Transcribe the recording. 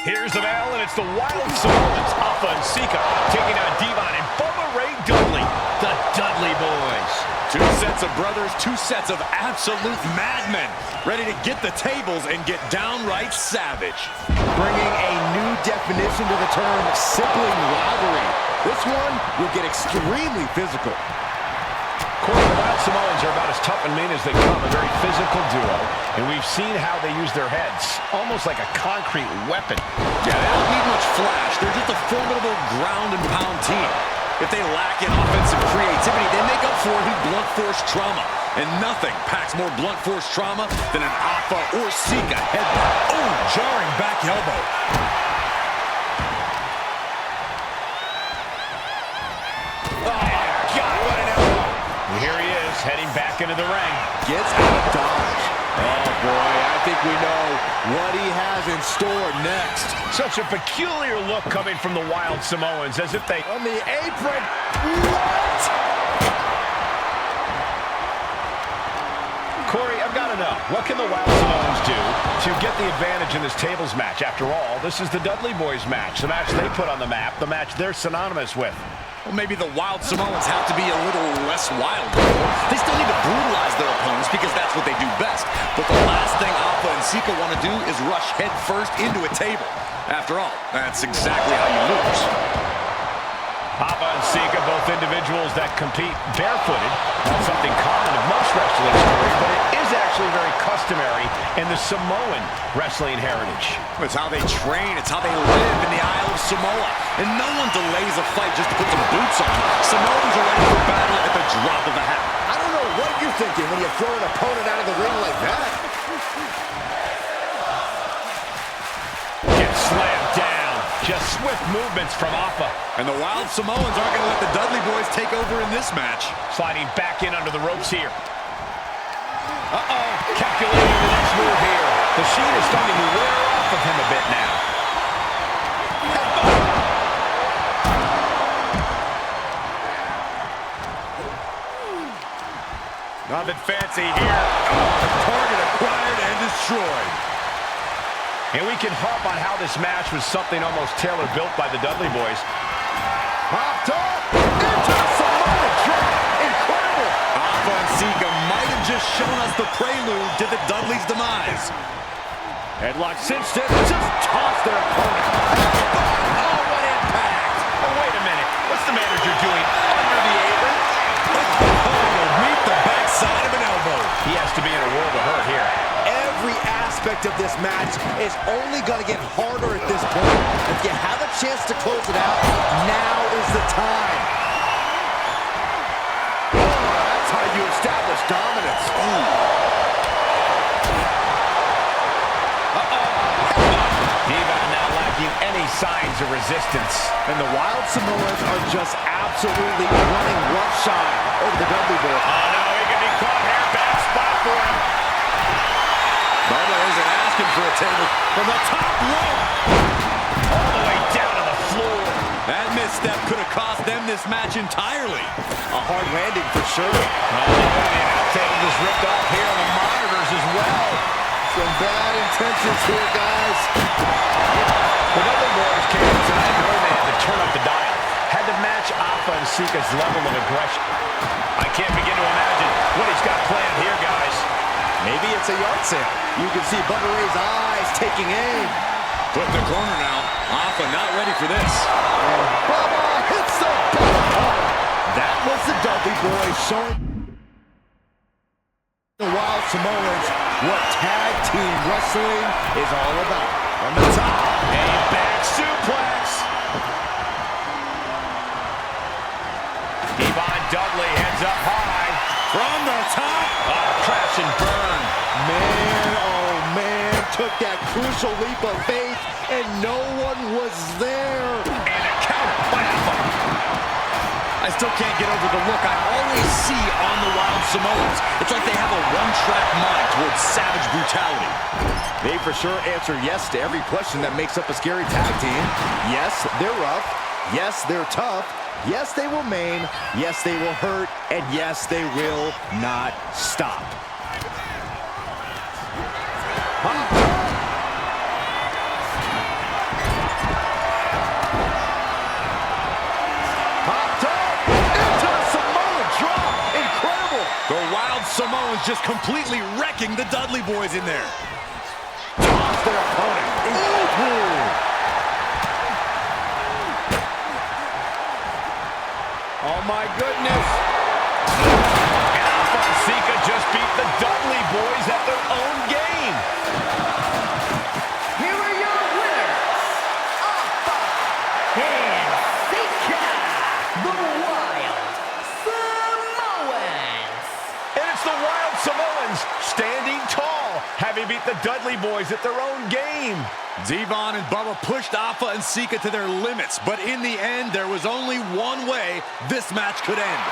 Here's the bell, and it's the Wild Samoans, Alpha and Sika, taking on Devon and Bubba Ray Dudley, the Dudley Boyz. Two sets of brothers, two sets of absolute madmen, ready to get the tables and get downright savage. Bringing a new definition to the term sibling rivalry. This one will get extremely physical. Corey, the Wild Samoans are about as tough and mean as they come, a very physical duo, and we've seen how they use their heads, almost like a concrete weapon. Yeah, they don't need much flash. They're just a formidable ground and pound team. If they lack in offensive creativity, they make up for it in blunt force trauma. And nothing packs more blunt force trauma than an Alpha or Sika headbutt. Oh, jarring back elbow. Here he is, heading back into the ring. Gets out of dodge. Oh, boy, I think we know what he has in store next. Such a peculiar look coming from the Wild Samoans, as if they... On the apron. What? Corey, I've got to know, what can the Wild Samoans do to get the advantage in this tables match? After all, this is the Dudley Boyz match, the match they put on the map, the match they're synonymous with. Well, maybe the Wild Samoans have to be a little less wild. They still need to brutalize their opponents because that's what they do best. But the last thing Alpha and Sika want to do is rush head first into a table. After all, that's exactly how you lose. Alpha and Sika, both individuals that compete barefooted. Not something common of most wrestling stories, but it is actually very customary in the Samoan wrestling heritage. It's how they train, it's how they live in the Isle of Samoa. And no one delays a fight just to put some boots on. Samoans are ready for battle at the drop of a hat. I don't know what you're thinking when you throw an opponent out of the ring like that. Gets slammed down. Just swift movements from Alpha. And the Wild Samoans aren't going to let the Dudley Boyz take over in this match. Sliding back in under the ropes here. Uh-oh. Calculating the next move here. The sheet is starting to wear off of him a bit now. Nothing fancy here. Target acquired and destroyed. And we can harp on how this match was something almost tailor-built by the Dudley Boyz. Popped up into the Samoan drop. Incredible. Alpha and Sika might have just shown us the prelude to the Dudley's demise. Headlock cinched in. Just tossed their opponent. Oh, what impact. Oh, wait a minute. What's the manager doing under the apron? Oh, meet the backside of an elbow. He has to be in a world of hurt here. Every aspect of this match is only going to get harder at this point. If you have a chance to close it out, now is the time. Oh, that's how you establish dominance. Devon now lacking any signs of resistance. And the Wild Samoans are just absolutely running roughshod over the Dudley Boyz. Oh, no, he can be caught here. Bad spot for him. Bubba isn't asking for a table from the top rope. All the way down to the floor. That misstep could have cost them this match entirely. A hard landing for sure. Oh, the table is ripped off here on the monitors as well. Some bad intentions here, guys. The Dudley Boyz came tonight and they had to turn up the dial. Had to match Alpha and Sika's level of aggression. I can't begin to imagine what he's got planned here, guys. Maybe it's a yard sale. You can see Bubba Ray's eyes taking aim. Put in the corner now. Alpha not ready for this. And Bubba hits the button. That was the Dudley Boyz showing the Wild Samoans what tag team wrestling is all about. From the top, A back suplex. Devon Dudley heads up high. From the top. Crash and burn. man, oh man, took that crucial leap of faith and no one was there. And a counter by Alpha. I still can't get over the look I always see on the Wild Samoans. It's like they have a one-track mind towards savage brutality. They for sure answer yes to every question that makes up a scary tag team. Yes, they're rough. Yes, they're tough. Yes, they will maim. Yes, they will hurt. And yes, they will not stop. Samoans just completely wrecking the Dudley Boyz in there. Toss their opponent. Ooh. Oh, my goodness. Sika just beat the Dudley Boyz at their own game. Here are your winners, Alpha and Sika, the Wild Samoans. And it's the Wild Samoans standing tall, having beat the Dudley Boyz at their own game. Devon and Bubba pushed Alpha and Sika to their limits, but in the end, there was only one way this match could end.